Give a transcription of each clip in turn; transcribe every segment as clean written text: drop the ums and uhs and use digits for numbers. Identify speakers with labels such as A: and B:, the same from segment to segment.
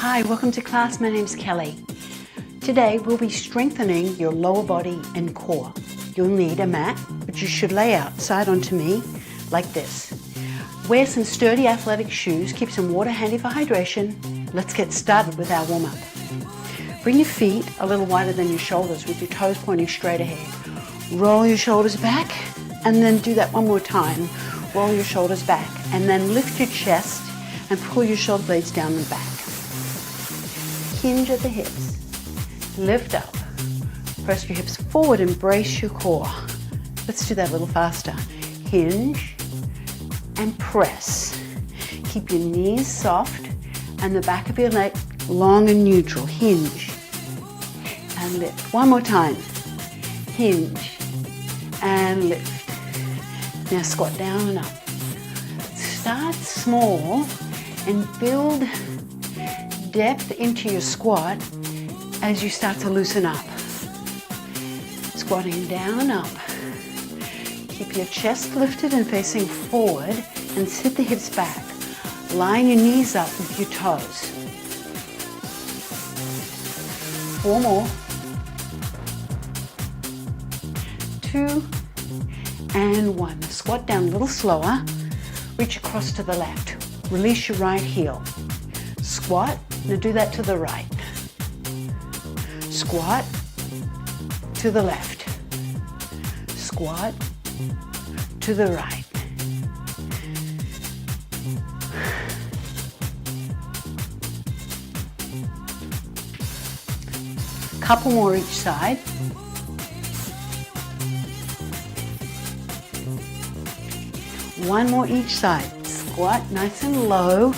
A: Hi, welcome to class. My name's Kelly. Today we'll be strengthening your lower body and core. You'll need a mat, which you should lay out side onto me like this. Wear some sturdy athletic shoes, keep some water handy for hydration. Let's get started with our warm-up. Bring your feet a little wider than your shoulders with your toes pointing straight ahead. Roll your shoulders back and then do that one more time. Roll your shoulders back and then lift your chest and pull your shoulder blades down the back. Hinge at the hips. Lift up. Press your hips forward and brace your core. Let's do that a little faster. Hinge and press. Keep your knees soft and the back of your leg long and neutral. Hinge and lift. One more time. Hinge and lift. Now squat down and up. Start small and build depth into your squat as you start to loosen up. Squatting down and up. Keep your chest lifted and facing forward and sit the hips back. Line your knees up with your toes. 4 more. 2 and 1. Squat down a little slower. Reach across to the left. Release your right heel. Squat. Now do that to the right. Squat to the left. Squat to the right. Couple more each side. One more each side. Squat nice and low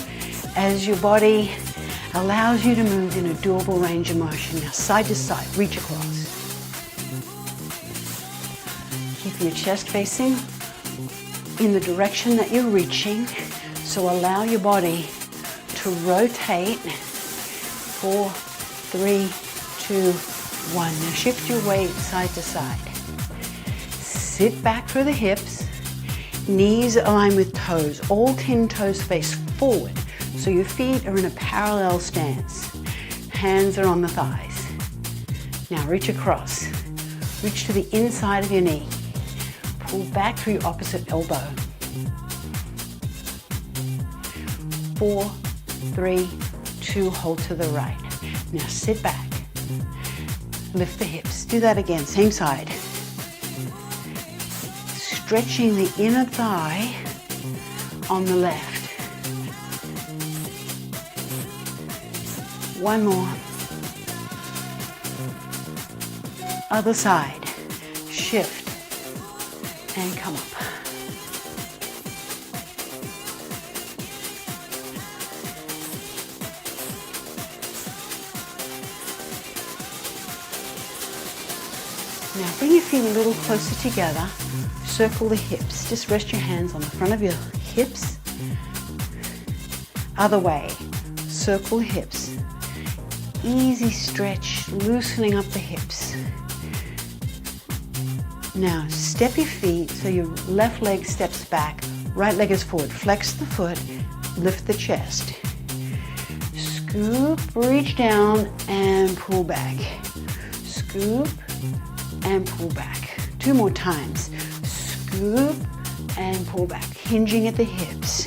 A: as your body allows you to move in a doable range of motion. Now side to side, reach across. Keep your chest facing in the direction that you're reaching. So allow your body to rotate. 4, 3, 2, 1. Now shift your weight side to side. Sit back through the hips. Knees align with toes. All 10 toes face forward. So your feet are in a parallel stance. Hands are on the thighs. Now reach across. Reach to the inside of your knee. Pull back through your opposite elbow. 4, 3, 2, hold to the right. Now sit back. Lift the hips. Do that again, same side. Stretching the inner thigh on the left. One more. Other side. Shift and come up. Now bring your feet a little closer together. Circle the hips. Just rest your hands on the front of your hips. Other way. Circle the hips. Easy stretch, loosening up the hips. Now step your feet so your left leg steps back, right leg is forward. Flex the foot, lift the chest. Scoop, reach down and pull back. Scoop and pull back. 2 more times. Scoop and pull back. Hinging at the hips.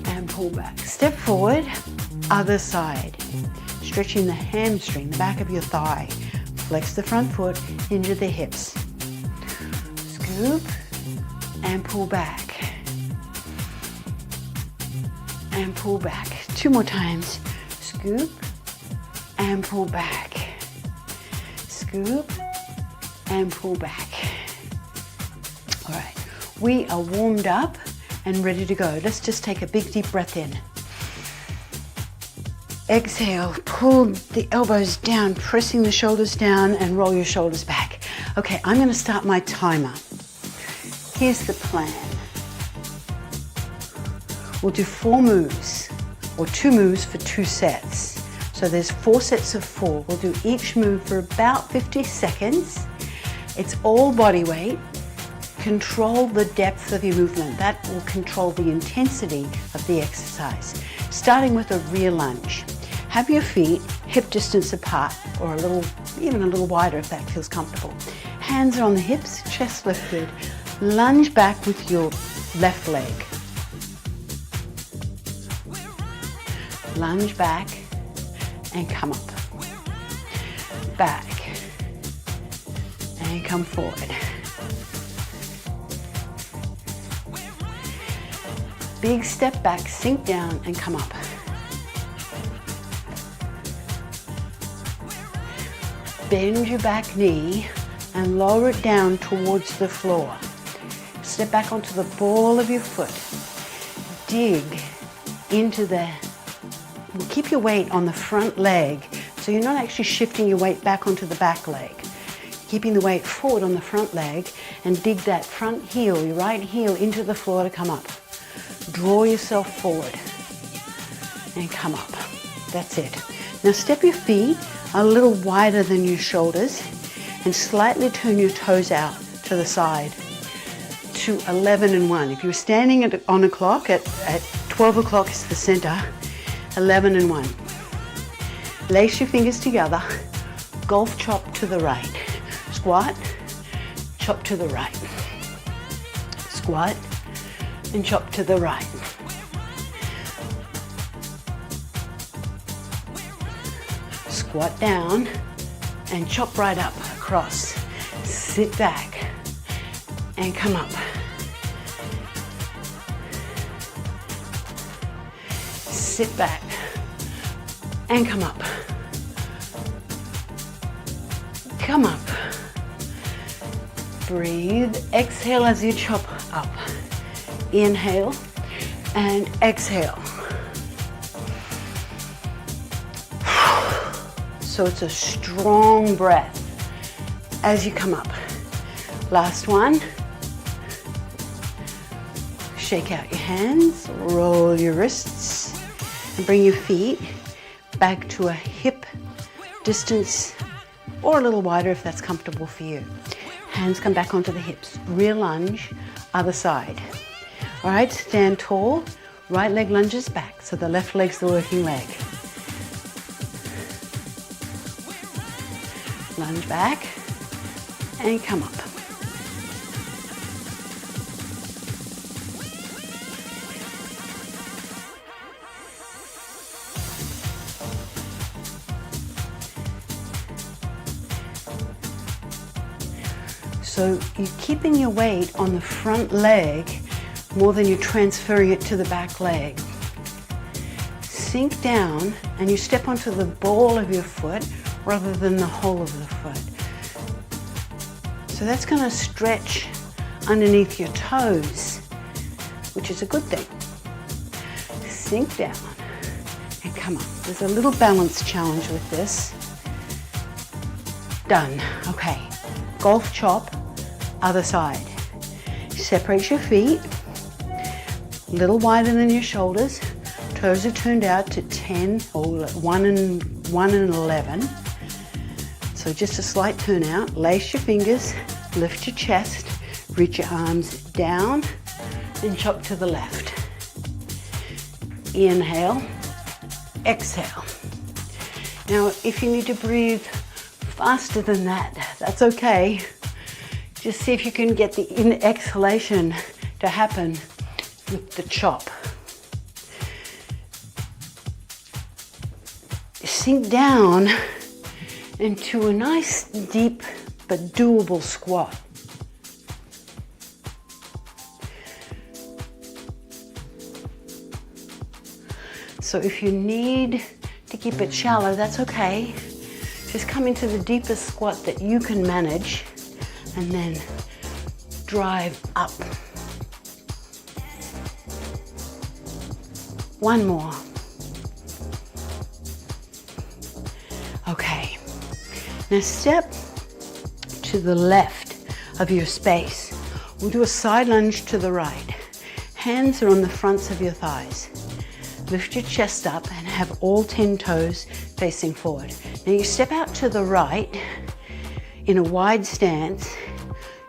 A: And pull back. Step forward, other side. Stretching the hamstring, the back of your thigh. Flex the front foot, hinge at the hips. Scoop and pull back. And pull back. 2 more times. Scoop and pull back. Scoop and pull back. All right, we are warmed up and ready to go. Let's just take a big deep breath in. Exhale, pull the elbows down, pressing the shoulders down and roll your shoulders back. Okay, I'm gonna start my timer. Here's the plan. We'll do 4 moves or 2 moves for 2 sets. So there's 4 sets of 4. We'll do each move for about 50 seconds. It's all body weight. Control the depth of your movement. That will control the intensity of the exercise. starting with a rear lunge. Have your feet hip distance apart or even a little wider if that feels comfortable. Hands are on the hips, chest lifted. Lunge back with your left leg. Lunge back and come up. Back and come forward. Big step back, sink down and come up. Bend your back knee and lower it down towards the floor. Step back onto the ball of your foot. Dig into keep your weight on the front leg, so you're not actually shifting your weight back onto the back leg. Keeping the weight forward on the front leg and dig that front heel, your right heel, into the floor to come up. Draw yourself forward and come up. That's it. Now step your feet a little wider than your shoulders and slightly turn your toes out to the side to 11 and 1. If you were standing on a clock at 12 o'clock is the center, 11 and 1. Lace your fingers together, golf chop to the right. Squat, chop to the right. Squat and chop to the right. Squat down and chop right up across. Sit back and come up. Sit back and come up. Come up. Breathe. Exhale as you chop up. Inhale and exhale. So it's a strong breath as you come up. Last one. Shake out your hands, roll your wrists, and bring your feet back to a hip distance or a little wider if that's comfortable for you. Hands come back onto the hips. Rear lunge, other side. All right, stand tall. Right leg lunges back, so the left leg's the working leg. Lunge back and come up. So you're keeping your weight on the front leg more than you're transferring it to the back leg. Sink down and you step onto the ball of your foot rather than the whole of the foot. So that's going to stretch underneath your toes, which is a good thing. Sink down and come up. There's a little balance challenge with this. Done. Okay. Golf chop, other side. Separate your feet, a little wider than your shoulders. Toes are turned out to 10 or 1 and 11. So just a slight turn out. Lace your fingers, lift your chest, reach your arms down and chop to the left. Inhale, exhale. Now if you need to breathe faster than that, that's okay. Just see if you can get the exhalation to happen with the chop. Sink down into a nice, deep, but doable squat. So if you need to keep it shallow, that's okay. Just come into the deepest squat that you can manage and then drive up. One more. Okay. Now step to the left of your space. We'll do a side lunge to the right. Hands are on the fronts of your thighs. Lift your chest up and have all 10 toes facing forward. Now you step out to the right in a wide stance.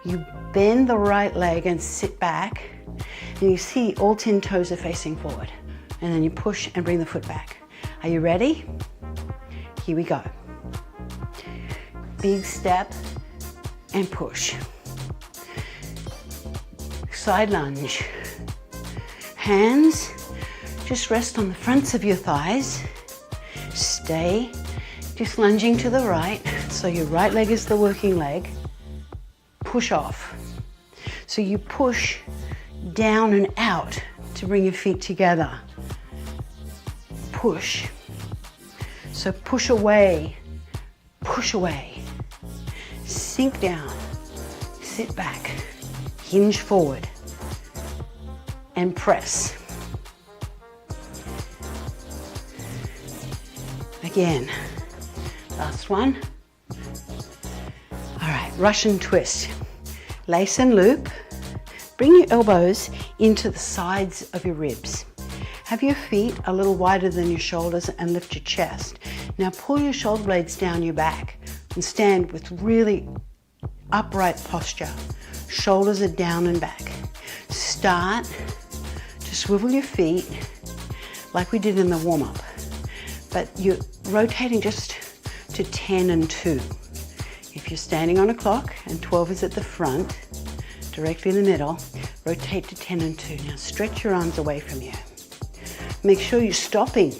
A: You bend the right leg and sit back. And you see all 10 toes are facing forward. and then you push and bring the foot back. Are you ready? Here we go. Big step and push. Side lunge. Hands just rest on the fronts of your thighs. Stay just lunging to the right, so your right leg is the working leg. Push off. So you push down and out to bring your feet together. Push. So push away, sink down, sit back, hinge forward, and press. Again, last one. All right, Russian twist. Lace and loop. Bring your elbows into the sides of your ribs. Have your feet a little wider than your shoulders and lift your chest. Now pull your shoulder blades down your back and stand with really upright posture. Shoulders are down and back. Start to swivel your feet like we did in the warm-up, but you're rotating just to 10 and 2. If you're standing on a clock and 12 is at the front, directly in the middle, rotate to 10 and 2. Now stretch your arms away from you. Make sure you're stopping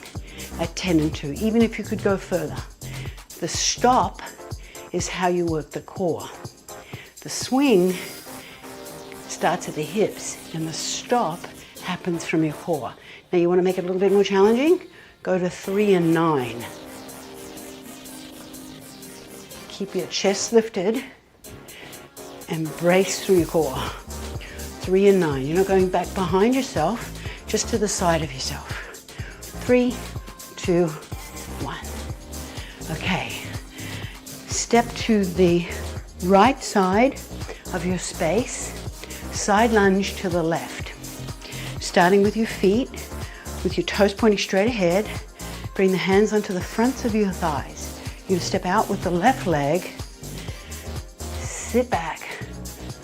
A: at 10 and 2, even if you could go further. The stop is how you work the core. The swing starts at the hips, and the stop happens from your core. Now you want to make it a little bit more challenging? Go to 3 and 9. Keep your chest lifted and brace through your core. 3 and 9. You're not going back behind yourself, just to the side of yourself. 3, 2, 1. Okay. Step to the right side of your space. Side lunge to the left. Starting with your feet, with your toes pointing straight ahead. Bring the hands onto the fronts of your thighs. You step out with the left leg. Sit back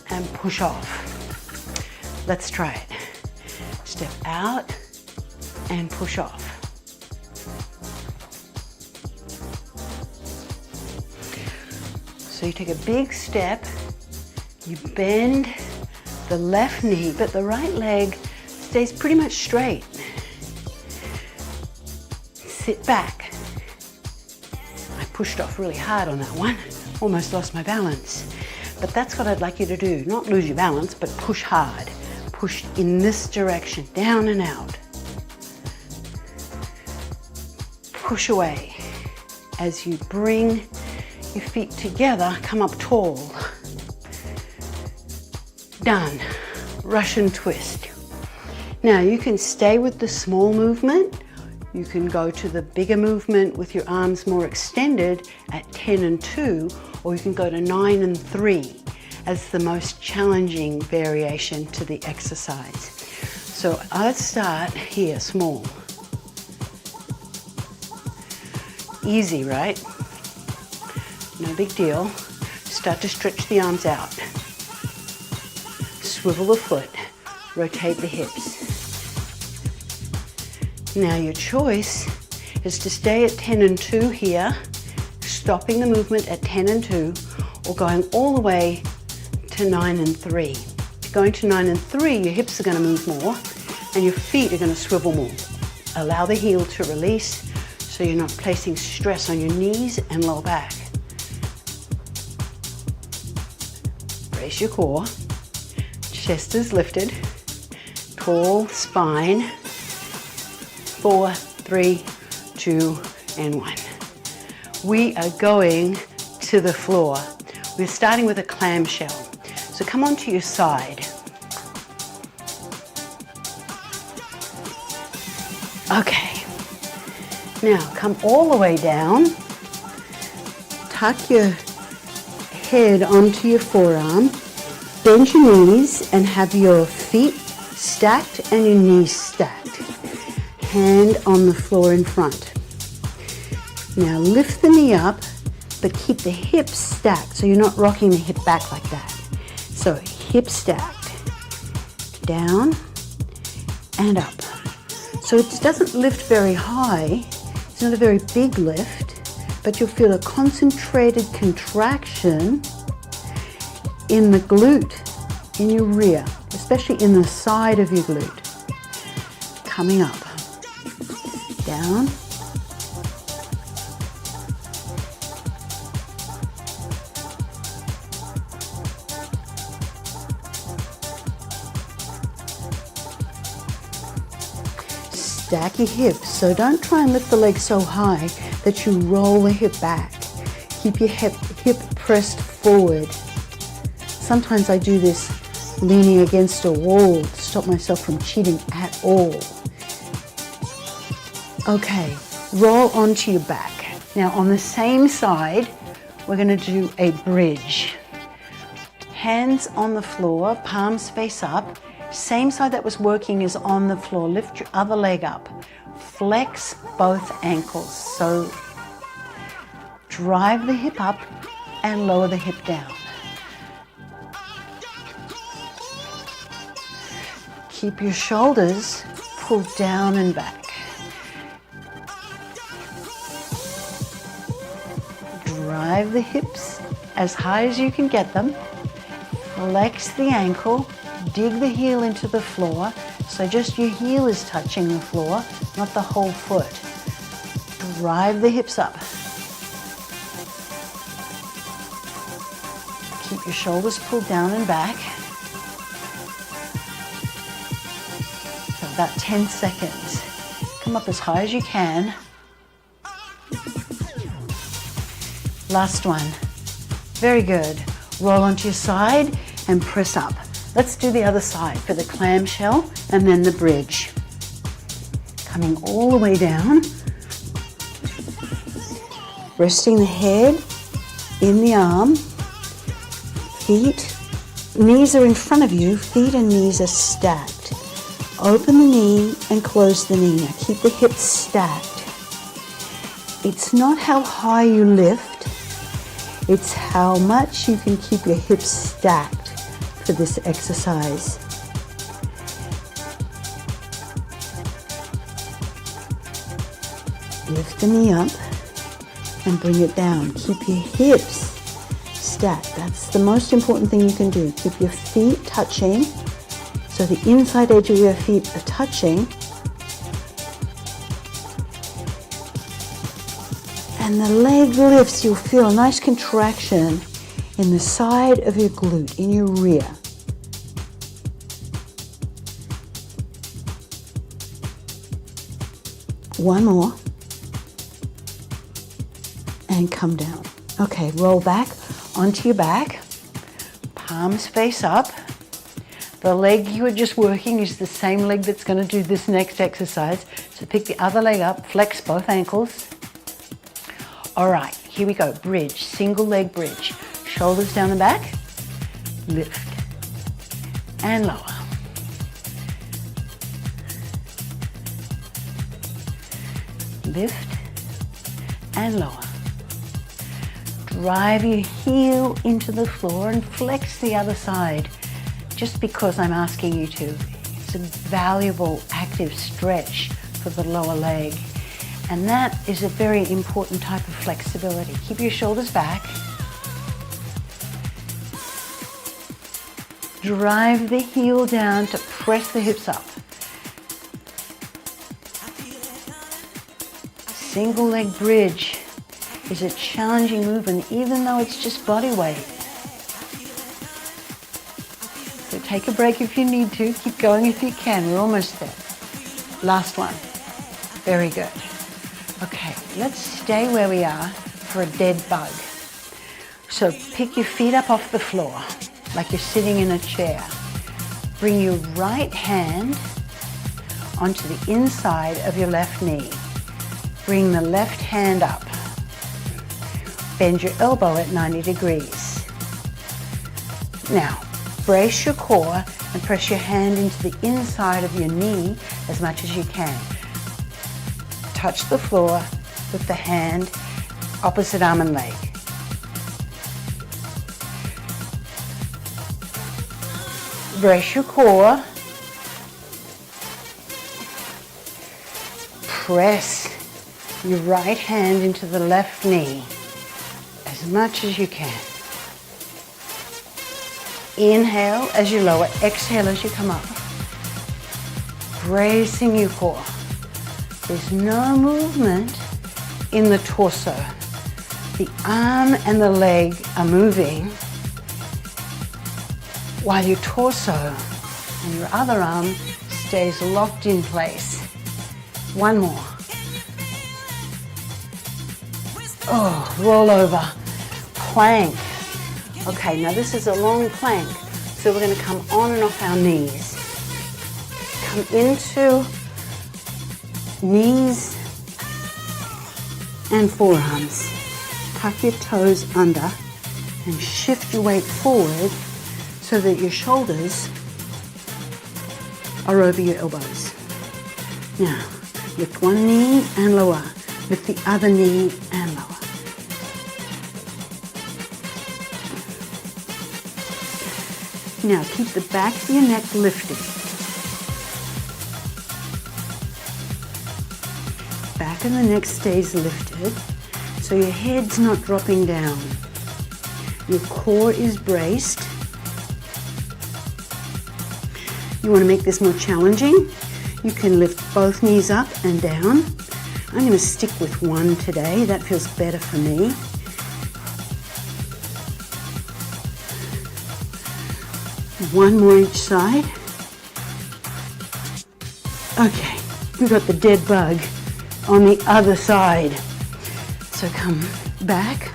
A: and push off. Let's try it. Step out and push off. So you take a big step, you bend the left knee, but the right leg stays pretty much straight. Sit back. I pushed off really hard on that one, almost lost my balance. But that's what I'd like you to do, not lose your balance, but push hard. Push in this direction, down and out. Push away. As you bring your feet together, come up tall. Done. Russian twist. Now you can stay with the small movement. You can go to the bigger movement with your arms more extended at 10 and 2, or you can go to 9 and 3 as the most challenging variation to the exercise. So I'll start here, small. Easy, right? No big deal. Start to stretch the arms out. Swivel the foot, rotate the hips. Now your choice is to stay at 10 and 2 here, stopping the movement at 10 and 2, or going all the way to 9 and 3. Going to 9 and 3, your hips are going to move more and your feet are going to swivel more. Allow the heel to release so you're not placing stress on your knees and lower back. Brace your core. Chest is lifted. Tall spine. 4, 3, 2, and 1. We are going to the floor. We're starting with a clamshell. So come onto your side. Okay. Now come all the way down. Tuck your head onto your forearm. Bend your knees and have your feet stacked and your knees stacked. Hand on the floor in front. Now lift the knee up, but keep the hips stacked so you're not rocking the hip back like that. So hip stacked, down and up. So it doesn't lift very high. It's not a very big lift, but you'll feel a concentrated contraction in the glute, in your rear, especially in the side of your glute. Coming up, down, stack your hips, so don't try and lift the leg so high that you roll the hip back. Keep your hip pressed forward. Sometimes I do this leaning against a wall to stop myself from cheating at all. Okay, roll onto your back. Now on the same side, we're going to do a bridge. Hands on the floor, palms face up. Same side that was working is on the floor. Lift your other leg up. Flex both ankles. So drive the hip up and lower the hip down. Keep your shoulders pulled down and back. Drive the hips as high as you can get them. Flex the ankle. Dig the heel into the floor, so just your heel is touching the floor, not the whole foot. Drive the hips up. Keep your shoulders pulled down and back. For about 10 seconds. Come up as high as you can. Last one. Very good. Roll onto your side and press up. Let's do the other side for the clamshell and then the bridge. Coming all the way down. Resting the head in the arm. Feet, knees are in front of you. Feet and knees are stacked. Open the knee and close the knee. Now keep the hips stacked. It's not how high you lift. It's how much you can keep your hips stacked for this exercise. Lift the knee up and bring it down. Keep your hips stacked. That's the most important thing you can do. Keep your feet touching, so the inside edge of your feet are touching. And the leg lifts, you'll feel a nice contraction in the side of your glute, in your rear. One more. And come down. Okay, roll back onto your back. Palms face up. The leg you were just working is the same leg that's going to do this next exercise. So pick the other leg up, flex both ankles. All right, here we go. Bridge, single leg bridge. Shoulders down the back, lift and lower. Lift and lower. Drive your heel into the floor and flex the other side. Just because I'm asking you to. It's a valuable active stretch for the lower leg. And that is a very important type of flexibility. Keep your shoulders back. Drive the heel down to press the hips up. Single leg bridge is a challenging movement, even though it's just body weight. So take a break if you need to. Keep going if you can. We're almost there. Last one. Very good. Okay, let's stay where we are for a dead bug. So pick your feet up off the floor, like you're sitting in a chair. Bring your right hand onto the inside of your left knee. Bring the left hand up. Bend your elbow at 90 degrees. Now, brace your core and press your hand into the inside of your knee as much as you can. Touch the floor with the hand, opposite arm and leg. Brace your core. press your right hand into the left knee as much as you can. Inhale as you lower, exhale as you come up. Bracing your core. There's no movement in the torso. The arm and the leg are moving while your torso and your other arm stays locked in place. One more. Oh, roll over. Plank. Okay, now this is a long plank, so we're going to come on and off our knees. Come into knees and forearms. Tuck your toes under and shift your weight forward so that your shoulders are over your elbows. Now, lift one knee and lower. Lift the other knee and lower. Now, keep the back of your neck lifted. Back of the neck stays lifted, so your head's not dropping down. Your core is braced. You want to make this more challenging? You can lift both knees up and down. I'm going to stick with one today. That feels better for me. One more each side. Okay, we've got the dead bug on the other side. So come back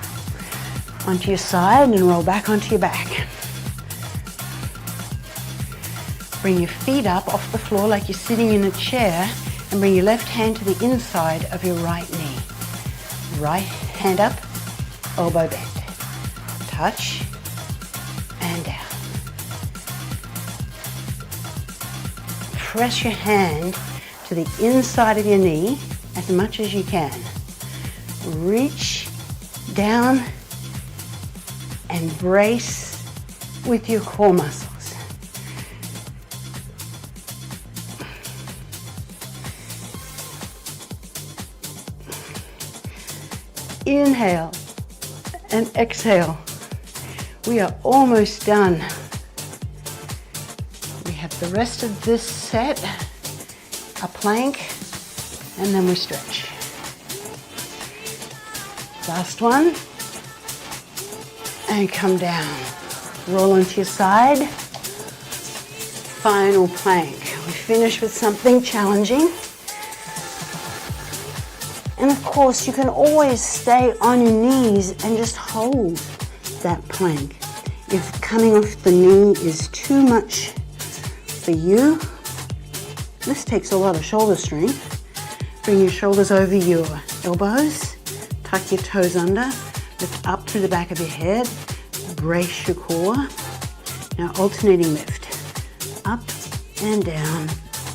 A: onto your side and roll back onto your back. Bring your feet up off the floor like you're sitting in a chair and bring your left hand to the inside of your right knee. Right hand up, elbow bend. Touch and down. Press your hand to the inside of your knee as much as you can. Reach down and brace with your core muscles. Inhale and exhale. We are almost done. We have the rest of this set, a plank, and then we stretch. Last one, and come down. Roll onto your side. Final plank. We finish with something challenging. And of course, you can always stay on your knees and just hold that plank. If coming off the knee is too much for you, this takes a lot of shoulder strength. Bring your shoulders over your elbows, tuck your toes under, lift up through the back of your head, brace your core. Now alternating lift, up and down,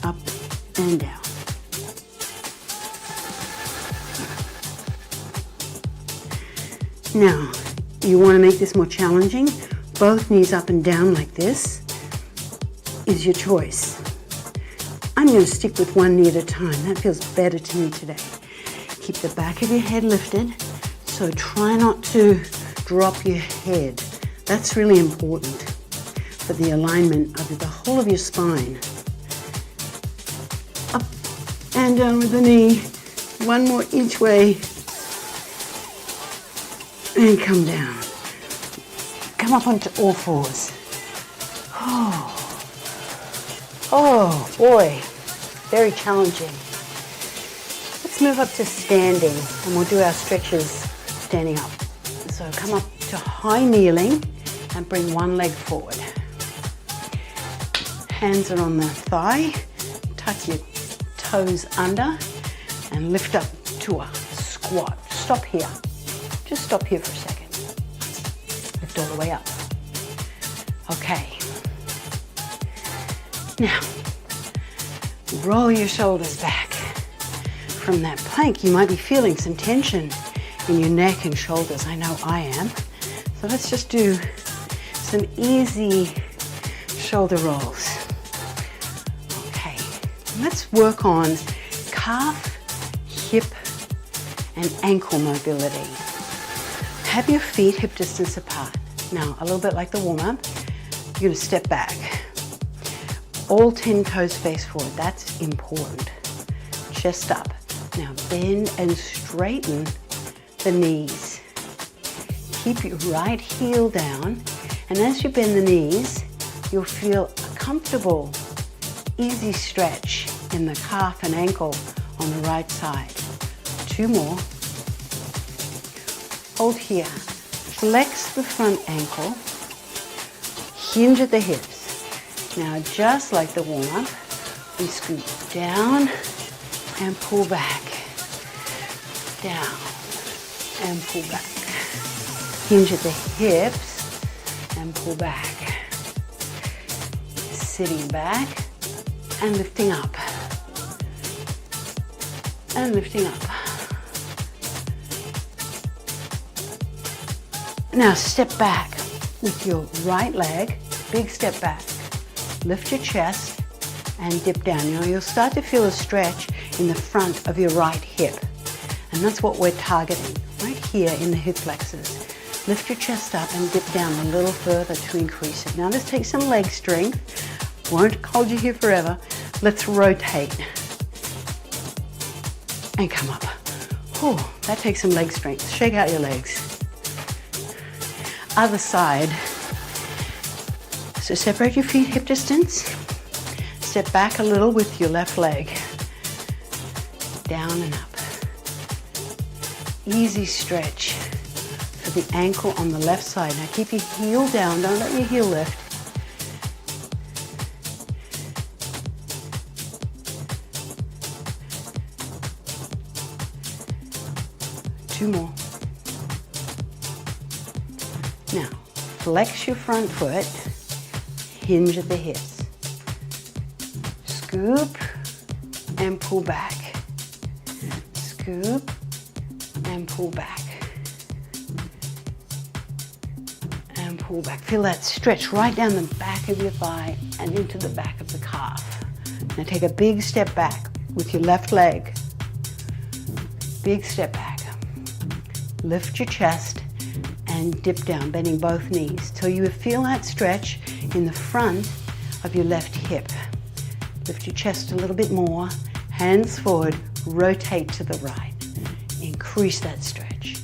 A: up and down. Now, you want to make this more challenging, both knees up and down like this is your choice. I'm going to stick with one knee at a time. That feels better to me today. Keep the back of your head lifted, so try not to drop your head. That's really important for the alignment of the whole of your spine. Up and down with the knee, one more each way, and come down. Come up onto all fours. Oh boy, very challenging. Let's move up to standing and we'll do our stretches standing up. So come up to high kneeling and bring one leg forward. Hands are on the thigh, tuck your toes under and lift up to a squat. Stop here. Just stop here for a second. Lift all the way up. Okay. Now, roll your shoulders back. From that plank, you might be feeling some tension in your neck and shoulders. I know I am. So let's just do some easy shoulder rolls. Okay, let's work on calf hip and ankle mobility. Have your feet hip distance apart. Now, a little bit like the warm-up, you're going to step back. All 10 toes face forward. That's important. Chest up. Now bend and straighten the knees. Keep your right heel down, and as you bend the knees, you'll feel a comfortable, easy stretch in the calf and ankle on the right side. 2 more. Hold here. Flex the front ankle. Hinge at the hips. Now, just like the warm-up, we scoot down and pull back. Down and pull back. Hinge at the hips and pull back. Sitting back and lifting up. And lifting up. Now step back with your right leg, big step back. Lift your chest and dip down. You know, you'll start to feel a stretch in the front of your right hip. And that's what we're targeting, right here in the hip flexors. Lift your chest up and dip down a little further to increase it. Now let's take some leg strength. Won't hold you here forever. Let's rotate. And come up. Oh, that takes some leg strength. Shake out your legs. Other side. So separate your feet hip distance. Step back a little with your left leg. Down and up. Easy stretch for the ankle on the left side. Now keep your heel down. Don't let your heel lift. Two more. Now, flex your front foot. Hinge at the hips. Scoop and pull back. Scoop and pull back. And pull back. Feel that stretch right down the back of your thigh and into the back of the calf. Now take a big step back with your left leg. Big step back. Lift your chest and dip down, bending both knees till you feel that stretch in the front of your left hip. Lift your chest a little bit more, hands forward, rotate to the right. Increase that stretch.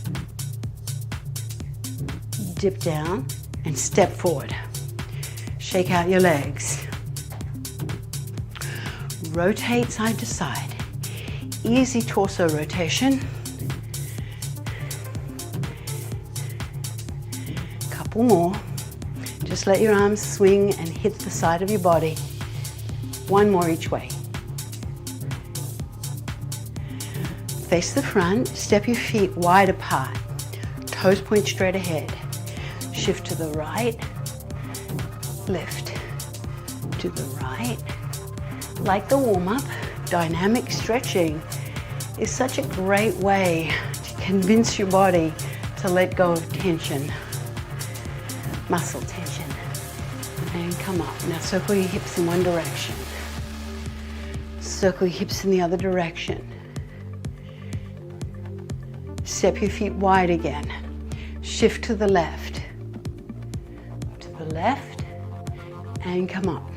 A: Dip down and step forward. Shake out your legs. Rotate side to side. Easy torso rotation. Couple more. Just let your arms swing and hit the side of your body. One more each way. Face the front, step your feet wide apart. Toes point straight ahead. Shift to the right, lift. To the right. Like the warm-up, dynamic stretching is such a great way to convince your body to let go of tension. Muscle tension. And come up. Now circle your hips in one direction. Circle your hips in the other direction. Step your feet wide again. Shift to the left. To the left. And come up.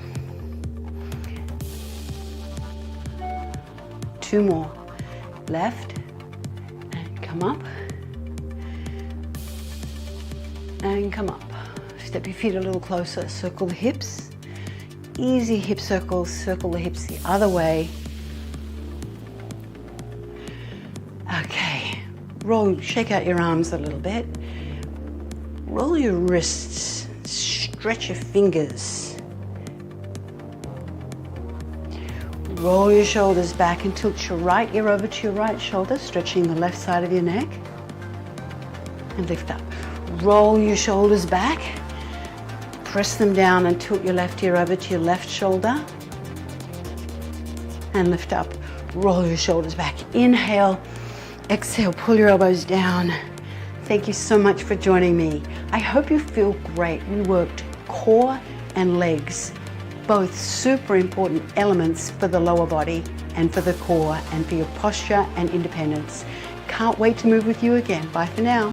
A: 2 more. Left. And come up. And come up. Step your feet a little closer, circle the hips. Easy hip circles, circle the hips the other way. Okay, shake out your arms a little bit. Roll your wrists, stretch your fingers. Roll your shoulders back and tilt your right ear over to your right shoulder, stretching the left side of your neck. And lift up. Roll your shoulders back. Press them down and tilt your left ear over to your left shoulder. And lift up. Roll your shoulders back. Inhale. Exhale. Pull your elbows down. Thank you so much for joining me. I hope you feel great. We worked core and legs, both super important elements for the lower body and for the core and for your posture and independence. Can't wait to move with you again. Bye for now.